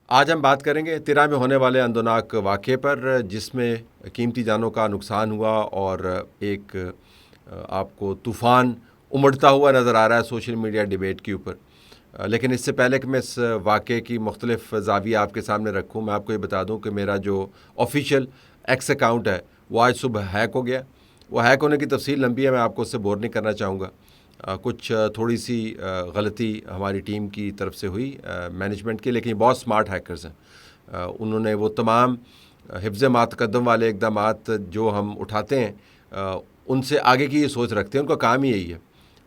آج ہم بات کریں گے تیرہ میں ہونے والے اندوناک واقعے پر، جس میں قیمتی جانوں کا نقصان ہوا اور ایک آپ کو طوفان امڑتا ہوا نظر آ رہا ہے سوشل میڈیا ڈیبیٹ کے اوپر۔ لیکن اس سے پہلے کہ میں اس واقعے کی مختلف زاویہ آپ کے سامنے رکھوں، میں آپ کو یہ بتا دوں کہ میرا جو آفیشیل ایکس اکاؤنٹ ہے وہ آج صبح ہیک ہو گیا۔ وہ ہیک ہونے کی تفصیل لمبی ہے، میں آپ کو اس سے بور نہیں کرنا چاہوں گا۔ کچھ تھوڑی سی غلطی ہماری ٹیم کی طرف سے ہوئی، مینجمنٹ کی، لیکن بہت سمارٹ ہیکرز ہیں۔ انہوں نے وہ تمام حفظ ما تقدم والے اقدامات جو ہم اٹھاتے ہیں ان سے آگے کی یہ سوچ رکھتے ہیں، ان کا کام ہی یہی ہے۔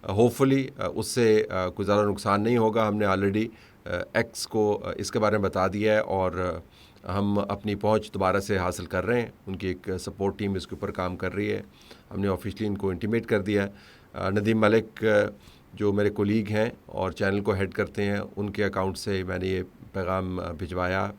ہوپ فلی اس سے کوئی زیادہ نقصان نہیں ہوگا۔ ہم نے آلریڈی ایکس کو اس کے بارے میں بتا دیا ہے اور ہم اپنی پہنچ دوبارہ سے حاصل کر رہے ہیں۔ ان کی ایک سپورٹ ٹیم اس کے اوپر کام کر رہی ہے۔ ہم نے آفیشلی ان کو انٹیمیٹ کر دیا ہے۔ ندیم ملک جو میرے کولیگ ہیں اور چینل کو ہیڈ کرتے ہیں، ان کے اکاؤنٹ سے میں نے یہ پیغام بھجوایا۔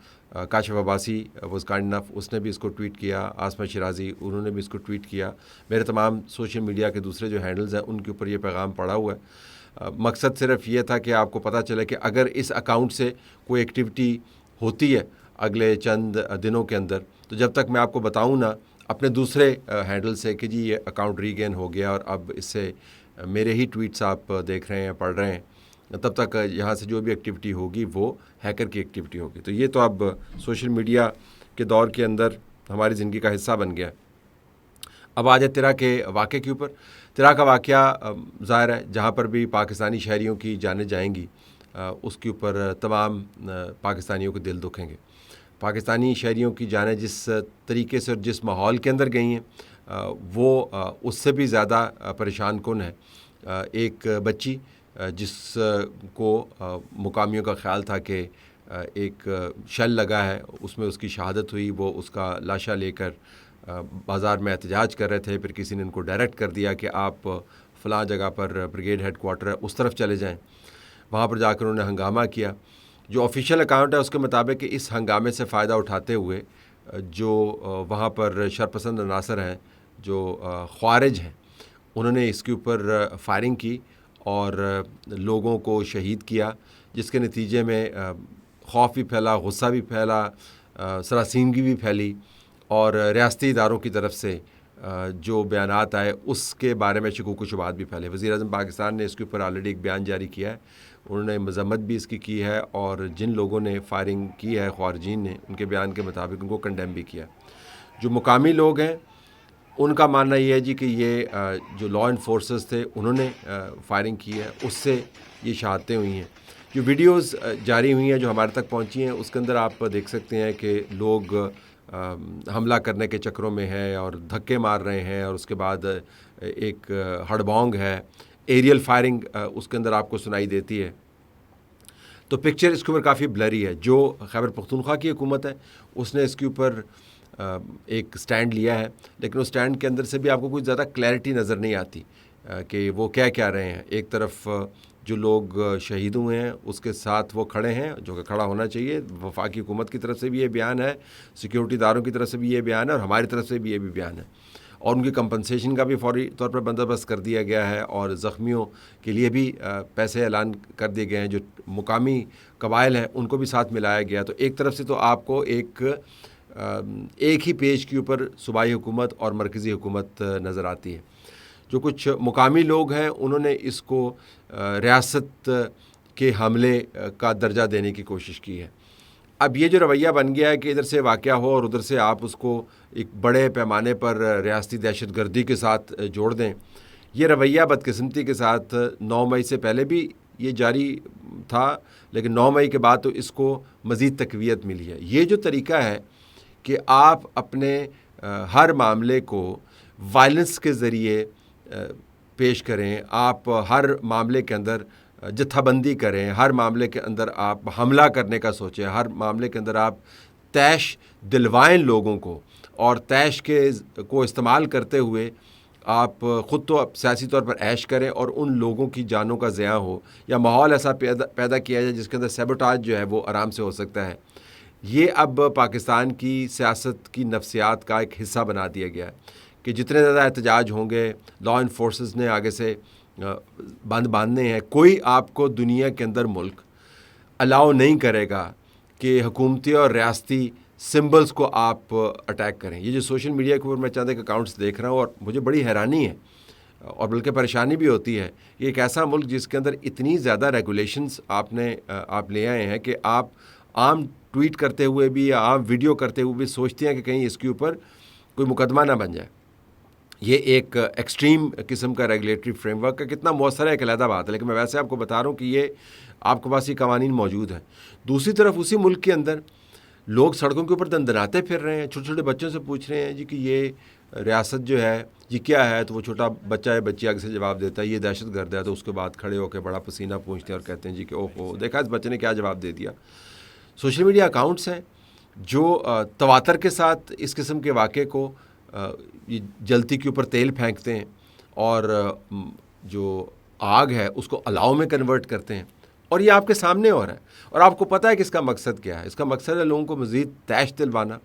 Kashif Abbasi was kind enough, اس نے بھی اس کو ٹویٹ کیا۔ آسمہ شیرازی انہوں نے بھی اس کو ٹویٹ کیا۔ میرے تمام سوشل میڈیا کے دوسرے جو ہینڈلز ہیں ان کے اوپر یہ پیغام پڑا ہوا ہے۔ مقصد صرف یہ تھا کہ آپ کو پتہ چلے کہ اگر اس اکاؤنٹ سے کوئی ایکٹیویٹی ہوتی ہے اگلے چند دنوں کے اندر، تو جب تک میں آپ کو بتاؤں نا اپنے دوسرے ہینڈل سے کہ جی یہ اکاؤنٹ ریگین ہو گیا اور اب اس سے میرے ہی ٹویٹس آپ دیکھ رہے ہیں، پڑھ رہے ہیں، تب تک یہاں سے جو بھی ایکٹیویٹی ہوگی وہ ہیکر کی ایکٹیویٹی ہوگی۔ تو یہ تو اب سوشل میڈیا کے دور کے اندر ہماری زندگی کا حصہ بن گیا۔ اب آ جائے تیرہ کے واقعے کے اوپر۔ تیرہ کا واقعہ ظاہر ہے جہاں پر بھی پاکستانی شہریوں کی جانیں جائیں گی اس کے اوپر تمام پاکستانیوں کے دل دکھیں گے۔ پاکستانی شہریوں کی جانیں جس طریقے سے اور جس ماحول کے اندر گئی ہیں وہ اس سے بھی زیادہ پریشان کن ہے۔ ایک بچی جس کو مقامیوں کا خیال تھا کہ ایک شل لگا ہے، اس میں اس کی شہادت ہوئی، وہ اس کا لاشا لے کر بازار میں احتجاج کر رہے تھے۔ پھر کسی نے ان کو ڈائریکٹ کر دیا کہ آپ فلاں جگہ پر بریگیڈ ہیڈ کوارٹر ہے اس طرف چلے جائیں۔ وہاں پر جا کر انہوں نے ہنگامہ کیا۔ جو آفیشیل اکاؤنٹ ہے اس کے مطابق کہ اس ہنگامے سے فائدہ اٹھاتے ہوئے جو وہاں پر شرپسند عناصر ہیں، جو خوارج ہیں، انہوں نے اس کے اوپر فائرنگ کی اور لوگوں کو شہید کیا، جس کے نتیجے میں خوف بھی پھیلا، غصہ بھی پھیلا، سراسیمگی بھی پھیلی، اور ریاستی اداروں کی طرف سے جو بیانات آئے اس کے بارے میں شکوک و شبہات بھی پھیلے۔ وزیر اعظم پاکستان نے اس کے اوپر آلریڈی ایک بیان جاری کیا ہے، انہوں نے مذمت بھی اس کی ہے، اور جن لوگوں نے فائرنگ کی ہے خوارجین نے، ان کے بیان کے مطابق ان کو کنڈیم بھی کیا۔ جو مقامی لوگ ہیں ان کا ماننا یہ ہے جی کہ یہ جو لا انفورسز تھے انہوں نے فائرنگ کی ہے، اس سے یہ شہادتیں ہوئی ہیں۔ جو ویڈیوز جاری ہوئی ہیں جو ہمارے تک پہنچی ہیں اس کے اندر آپ دیکھ سکتے ہیں کہ لوگ حملہ کرنے کے چکروں میں ہے اور دھکے مار رہے ہیں، اور اس کے بعد ایک ہڑبونگ ہے، ایریل فائرنگ اس کے اندر آپ کو سنائی دیتی ہے۔ تو پکچر اس کے اوپر کافی بلری ہے۔ جو خیبر پختونخوا کی حکومت ہے اس نے اس کے اوپر ایک سٹینڈ لیا ہے، لیکن اس سٹینڈ کے اندر سے بھی آپ کو کوئی زیادہ کلیئرٹی نظر نہیں آتی کہ وہ کیا رہے ہیں۔ ایک طرف جو لوگ شہید ہوئے ہیں اس کے ساتھ وہ کھڑے ہیں، جو کہ کھڑا ہونا چاہیے۔ وفاقی حکومت کی طرف سے بھی یہ بیان ہے، سیکیورٹی اداروں کی طرف سے بھی یہ بیان ہے، اور ہماری طرف سے بھی یہ بھی بیان ہے، اور ان کی کمپنسیشن کا بھی فوری طور پر بندوبست کر دیا گیا ہے، اور زخمیوں کے لیے بھی پیسے اعلان کر دیے گئے ہیں۔ جو مقامی قبائل ہیں ان کو بھی ساتھ ملایا گیا۔ تو ایک طرف سے تو آپ کو ایک ہی پیج کے اوپر صوبائی حکومت اور مرکزی حکومت نظر آتی ہے۔ جو کچھ مقامی لوگ ہیں انہوں نے اس کو ریاست کے حملے کا درجہ دینے کی کوشش کی ہے۔ اب یہ جو رویہ بن گیا ہے کہ ادھر سے واقعہ ہو اور ادھر سے آپ اس کو ایک بڑے پیمانے پر ریاستی دہشت گردی کے ساتھ جوڑ دیں، یہ رویہ بدقسمتی کے ساتھ 9 مئی سے پہلے بھی یہ جاری تھا، لیکن 9 مئی کے بعد تو اس کو مزید تقویت ملی ہے۔ یہ جو طریقہ ہے کہ آپ اپنے ہر معاملے کو وائلنس کے ذریعے پیش کریں، آپ ہر معاملے کے اندر جتھا بندی کریں، ہر معاملے کے اندر آپ حملہ کرنے کا سوچیں، ہر معاملے کے اندر آپ طیش دلوائیں لوگوں کو، اور طیش کو استعمال کرتے ہوئے آپ خود تو سیاسی طور پر عیش کریں اور ان لوگوں کی جانوں کا ضیاع ہو، یا ماحول ایسا پیدا کیا جائے جس کے اندر سیبوٹاج جو ہے وہ آرام سے ہو سکتا ہے۔ یہ اب پاکستان کی سیاست کی نفسیات کا ایک حصہ بنا دیا گیا ہے کہ جتنے زیادہ احتجاج ہوں گے، لا انفورسز نے آگے سے باندھنے ہیں۔ کوئی آپ کو دنیا کے اندر ملک الاؤ نہیں کرے گا کہ حکومتی اور ریاستی سمبلز کو آپ اٹیک کریں. یہ جو سوشل میڈیا کے اوپر میں چند ایک اکاؤنٹس دیکھ رہا ہوں اور مجھے بڑی حیرانی ہے اور بلکہ پریشانی بھی ہوتی ہے. یہ ایک ایسا ملک جس کے اندر اتنی زیادہ ریگولیشنز آپ لے آئے ہیں کہ آپ عام ٹویٹ کرتے ہوئے بھی یا عام ویڈیو کرتے ہوئے بھی سوچتے ہیں کہ کہیں اس کے اوپر کوئی مقدمہ نہ بن جائے. یہ ایک ایکسٹریم قسم کا ریگولیٹری فریم ورک کا کتنا مؤثر ہے ایک علیحدہ بات ہے, لیکن میں ویسے آپ کو بتا رہا ہوں کہ یہ آپ کے پاس یہ قوانین موجود ہیں. دوسری طرف اسی ملک کے اندر لوگ سڑکوں کے اوپر دندناتے پھر رہے ہیں, چھوٹے چھوٹے بچوں سے پوچھ رہے ہیں جی کہ یہ ریاست جو ہے یہ کیا ہے, تو وہ چھوٹا بچہ ہے بچی آگے سے جواب دیتا ہے یہ دہشت گرد ہے, تو اس کے بعد کھڑے ہو کے بڑا پسینہ پوچھتے ہیں اور کہتے ہیں جی کہ اوہو دیکھا اس بچے نے کیا جواب دے دیا. سوشل میڈیا اکاؤنٹس ہیں جو تواتر کے ساتھ اس قسم کے واقعے کو جلتی کے اوپر تیل پھینکتے ہیں اور جو آگ ہے اس کو الاؤ میں کنورٹ کرتے ہیں, اور یہ آپ کے سامنے ہو رہا ہے اور آپ کو پتہ ہے کہ اس کا مقصد کیا ہے. اس کا مقصد ہے لوگوں کو مزید طیش دلوانا,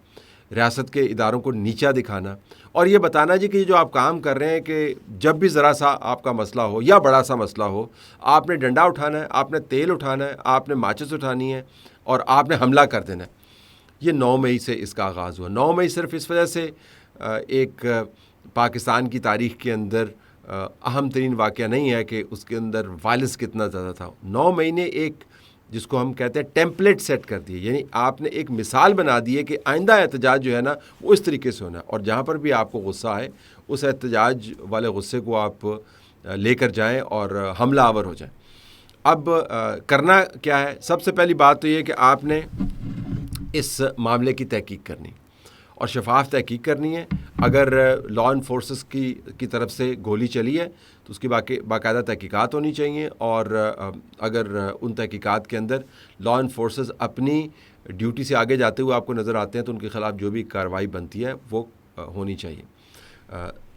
ریاست کے اداروں کو نیچا دکھانا اور یہ بتانا جی کہ جو آپ کام کر رہے ہیں کہ جب بھی ذرا سا آپ کا مسئلہ ہو یا بڑا سا مسئلہ ہو, آپ نے ڈنڈا اٹھانا ہے, آپ نے تیل اٹھانا ہے, آپ نے ماچس اٹھانی ہے اور آپ نے حملہ کر دینا ہے. یہ 9 مئی سے اس کا آغاز ہوا. 9 مئی صرف اس وجہ سے ایک پاکستان کی تاریخ کے اندر اہم ترین واقعہ نہیں ہے کہ اس کے اندر وائلنس کتنا زیادہ تھا. 9 مئی نے ایک جس کو ہم کہتے ہیں ٹیمپلیٹ سیٹ کر دی, یعنی آپ نے ایک مثال بنا دی ہے کہ آئندہ احتجاج جو ہے نا وہ اس طریقے سے ہونا ہے, اور جہاں پر بھی آپ کو غصہ آئے اس احتجاج والے غصے کو آپ لے کر جائیں اور حملہ آور ہو جائیں. اب کرنا کیا ہے؟ سب سے پہلی بات تو یہ کہ آپ نے اس معاملے کی تحقیق کرنی اور شفاف تحقیق کرنی ہے. اگر لا انفورسز کی طرف سے گولی چلی ہے تو اس کی باقاعدہ تحقیقات ہونی چاہیے, اور اگر ان تحقیقات کے اندر لا انفورسز اپنی ڈیوٹی سے آگے جاتے ہوئے آپ کو نظر آتے ہیں تو ان کے خلاف جو بھی کارروائی بنتی ہے وہ ہونی چاہیے.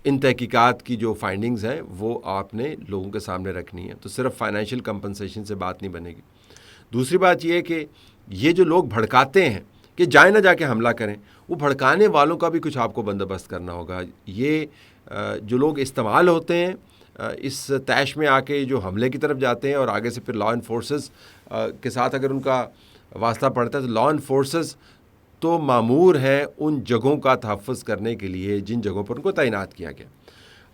ان تحقیقات کی جو فائنڈنگز ہیں وہ آپ نے لوگوں کے سامنے رکھنی ہے, تو صرف فائنینشیل کمپنسیشن سے بات نہیں بنے گی. دوسری بات یہ ہے کہ یہ جو لوگ بھڑکاتے ہیں کہ جائیں نہ جا کے حملہ کریں, وہ بھڑکانے والوں کا بھی کچھ آپ کو بندوبست کرنا ہوگا. یہ جو لوگ استعمال ہوتے ہیں اس طیش میں آ کے جو حملے کی طرف جاتے ہیں اور آگے سے پھر لا انفورسز کے ساتھ اگر ان کا واسطہ پڑتا ہے تو لا انفورسز تو مامور ہیں ان جگہوں کا تحفظ کرنے کے لیے جن جگہوں پر ان کو تعینات کیا گیا.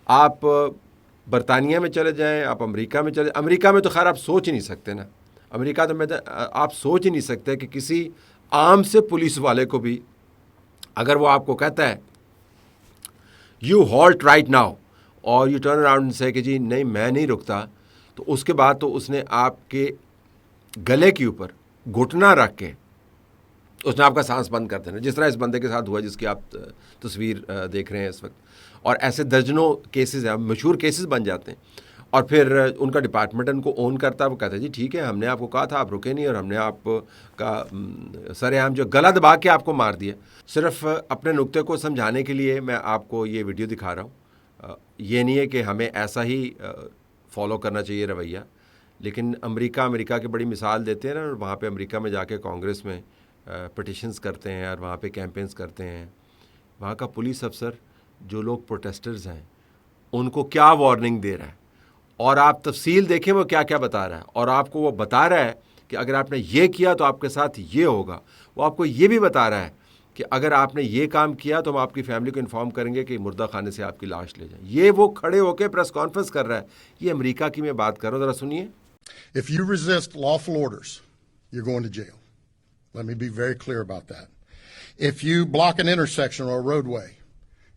آپ برطانیہ میں چلے جائیں, آپ امریکہ میں چلے جائیں. امریکہ میں تو خیر آپ سوچ ہی نہیں سکتے نا, امریکہ تو میں آپ سوچ ہی نہیں سکتے کہ کسی عام سے پولیس والے کو بھی اگر وہ آپ کو کہتا ہے یو ہالٹ رائٹ ناؤ اور یو ٹرن اراؤنڈ سے کہ جی نہیں میں نہیں رکتا, تو اس کے بعد تو اس نے آپ کے گلے کے اوپر گھٹنا رکھ کے اس نے آپ کا سانس بند کر دینا, جس طرح اس بندے کے ساتھ ہوا جس کی آپ تصویر دیکھ رہے ہیں اس وقت. اور ایسے درجنوں کیسز ہیں, مشہور کیسز بن جاتے ہیں, اور پھر ان کا ڈپارٹمنٹ ان کو اون کرتا ہے, وہ کہتا ہے جی ٹھیک ہے ہم نے آپ کو کہا تھا آپ رکے نہیں اور ہم نے آپ کا سر عام جو گلا دبا کے آپ کو مار دیا. صرف اپنے نقطے کو سمجھانے کے لیے میں آپ کو یہ ویڈیو دکھا رہا ہوں. یہ نہیں ہے کہ ہمیں ایسا ہی فالو کرنا چاہیے رویہ, لیکن امریکہ کی بڑی مثال دیتے ہیں نا, اور وہاں پہ امریکہ میں جا کے کانگریس میں پٹیشنز کرتے ہیں اور وہاں پہ کیمپینز کرتے ہیں. وہاں کا پولیس افسر جو لوگ پروٹیسٹرز ہیں ان کو کیا وارننگ دے رہا ہے, اور آپ تفصیل دیکھیں وہ کیا کیا بتا رہا ہے, اور آپ کو وہ بتا رہا ہے کہ اگر آپ نے یہ کیا تو آپ کے ساتھ یہ ہوگا. وہ آپ کو یہ بھی بتا رہا ہے کہ اگر آپ نے یہ کام کیا تو ہم آپ کی فیملی کو انفارم کریں گے کہ مردہ خانے سے آپ کی لاش لے جائیں. یہ وہ کھڑے ہو کے پریس کانفرنس کر رہا ہے. یہ امریکہ کی میں بات کر رہا ہوں, ذرا سنیے. If you resist lawful orders, you're going to jail. Let me be very clear about that. If you block an intersection or a roadway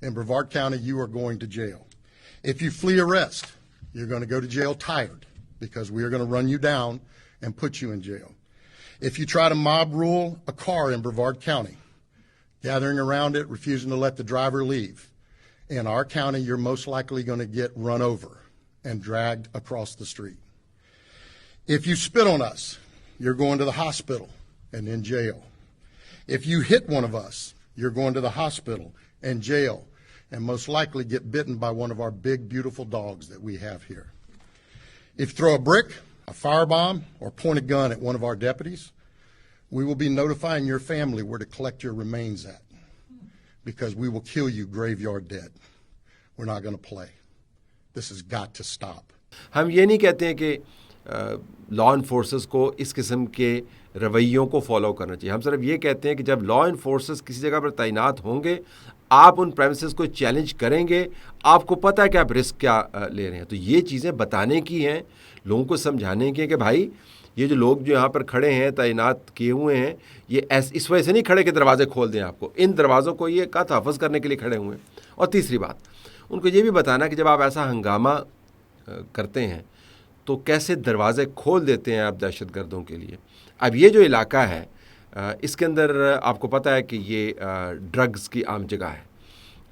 in Brevard County, you are going to jail. If you flee arrest, you're going to go to jail tired because we are going to run you down and put you in jail. If you try to mob rule a car in Brevard County, gathering around it, refusing to let the driver leave, in our county, you're most likely going to get run over and dragged across the street. If you spit on us, you're going to the hospital and in jail. If you hit one of us, you're going to the hospital and jail, and most likely get bitten by one of our big, beautiful dogs that we have here. If you throw a brick, a firebomb, or point a gun at one of our deputies, we will be notifying your family where to collect your remains at, because we will kill you graveyard dead. We're not going to play. This has got to stop. ہم یہ نہیں کہتے ہیں کہ لا انفورسز کو اس قسم کے رویوں کو فالو کرنا چاہیے. ہم صرف یہ کہتے ہیں کہ جب لا انفورسرز کسی جگہ پر تعینات ہوں گے, آپ ان پریمیسز کو چیلنج کریں گے, آپ کو پتہ ہے کہ آپ رسک کیا لے رہے ہیں. تو یہ چیزیں بتانے کی ہیں, لوگوں کو سمجھانے کی ہیں کہ بھائی یہ جو لوگ جو یہاں پر کھڑے ہیں تعینات کیے ہوئے ہیں, یہ اس وجہ سے نہیں کھڑے کہ دروازے کھول دیں آپ کو, ان دروازوں کو یہ کا تحفظ کرنے کے لیے کھڑے ہوئے ہیں. اور تیسری بات, ان کو یہ بھی بتانا کہ جب آپ ایسا ہنگامہ کرتے ہیں تو کیسے دروازے کھول دیتے ہیں آپ دہشت گردوں کے لیے. اب یہ جو علاقہ ہے اس کے اندر آپ کو پتہ ہے کہ یہ ڈرگز کی عام جگہ ہے,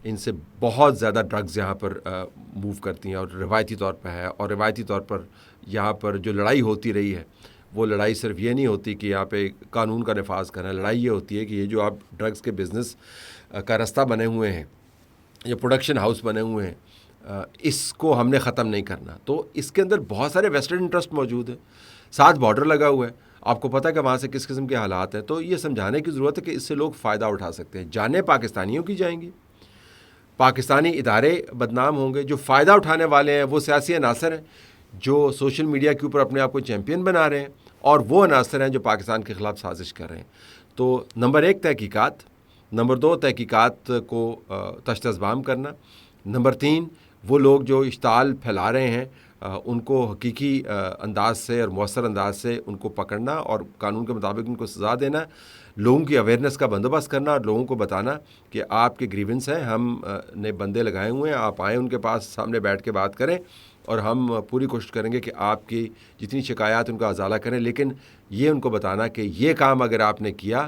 ان سے بہت زیادہ ڈرگز یہاں پر موو کرتی ہیں, اور روایتی طور پہ ہے. اور روایتی طور پر یہاں پر جو لڑائی ہوتی رہی ہے, وہ لڑائی صرف یہ نہیں ہوتی کہ یہاں پہ قانون کا نفاذ کرنا. لڑائی یہ ہوتی ہے کہ یہ جو آپ ڈرگز کے بزنس کا رستہ بنے ہوئے ہیں, یہ پروڈکشن ہاؤس بنے ہوئے ہیں, اس کو ہم نے ختم نہیں کرنا. تو اس کے اندر بہت سارے ویسٹرن انٹرسٹ موجود ہیں, ساتھ بارڈر لگا ہوا ہے, آپ کو پتہ ہے کہ وہاں سے کس قسم کے حالات ہیں. تو یہ سمجھانے کی ضرورت ہے کہ اس سے لوگ فائدہ اٹھا سکتے ہیں. جانیں پاکستانیوں کی جائیں گی, پاکستانی ادارے بدنام ہوں گے. جو فائدہ اٹھانے والے ہیں وہ سیاسی عناصر ہیں جو سوشل میڈیا کے اوپر اپنے آپ کو چیمپئن بنا رہے ہیں, اور وہ عناصر ہیں جو پاکستان کے خلاف سازش کر رہے ہیں. تو نمبر 1 تحقیقات, نمبر 2 تحقیقات کو تشت ازبام کرنا, نمبر 3 وہ لوگ جو اشتعال پھیلا رہے ہیں ان کو حقیقی انداز سے اور مؤثر انداز سے ان کو پکڑنا اور قانون کے مطابق ان کو سزا دینا, لوگوں کی اویئرنیس کا بندوبست کرنا, اور لوگوں کو بتانا کہ آپ کے گریونس ہیں, ہم نے بندے لگائے ہوئے ہیں, آپ آئیں ان کے پاس سامنے بیٹھ کے بات کریں, اور ہم پوری کوشش کریں گے کہ آپ کی جتنی شکایات ان کا ازالہ کریں. لیکن یہ ان کو بتانا کہ یہ کام اگر آپ نے کیا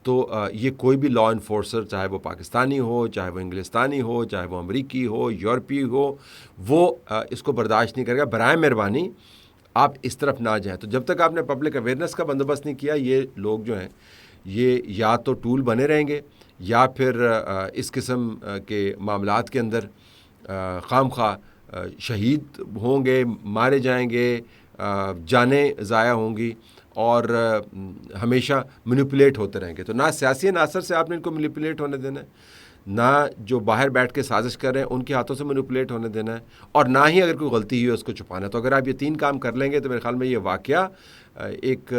تو یہ کوئی بھی لا انفورسر, چاہے وہ پاکستانی ہو, چاہے وہ انگلستانی ہو, چاہے وہ امریکی ہو, یورپی ہو, وہ اس کو برداشت نہیں کرے گا. برائے مہربانی آپ اس طرف نہ جائیں. تو جب تک آپ نے پبلک اویئرنیس کا بندوبست نہیں کیا, یہ لوگ جو ہیں یہ یا تو ٹول بنے رہیں گے, یا پھر اس قسم کے معاملات کے اندر خام خواہ شہید ہوں گے, مارے جائیں گے, جانیں ضائع ہوں گی, اور ہمیشہ مینیپولیٹ ہوتے رہیں گے. تو نہ سیاسی عناصر سے آپ نے ان کو مینیپولیٹ ہونے دینا ہے, نہ جو باہر بیٹھ کے سازش کر رہے ہیں ان کے ہاتھوں سے مینیپولیٹ ہونے دینا ہے, اور نہ ہی اگر کوئی غلطی ہوئی اس کو چھپانا ہے. تو اگر آپ یہ 3 کام کر لیں گے تو میرے خیال میں یہ واقعہ ایک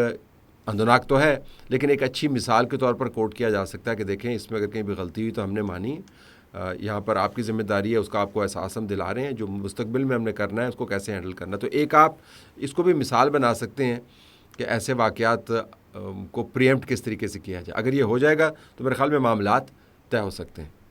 اندوناک تو ہے, لیکن ایک اچھی مثال کے طور پر کوٹ کیا جا سکتا ہے کہ دیکھیں اس میں اگر کہیں بھی غلطی ہوئی تو ہم نے مانی, یہاں پر آپ کی ذمہ داری ہے, اس کا آپ کو احساس ہم دلا رہے ہیں, جو مستقبل میں ہم نے کرنا ہے اس کو کیسے ہینڈل کرنا. تو ایک آپ اس کو بھی مثال بنا سکتے ہیں کہ ایسے واقعات کو پریمپٹ کس طریقے سے کیا جائے. اگر یہ ہو جائے گا تو میرے خیال میں معاملات طے ہو سکتے ہیں.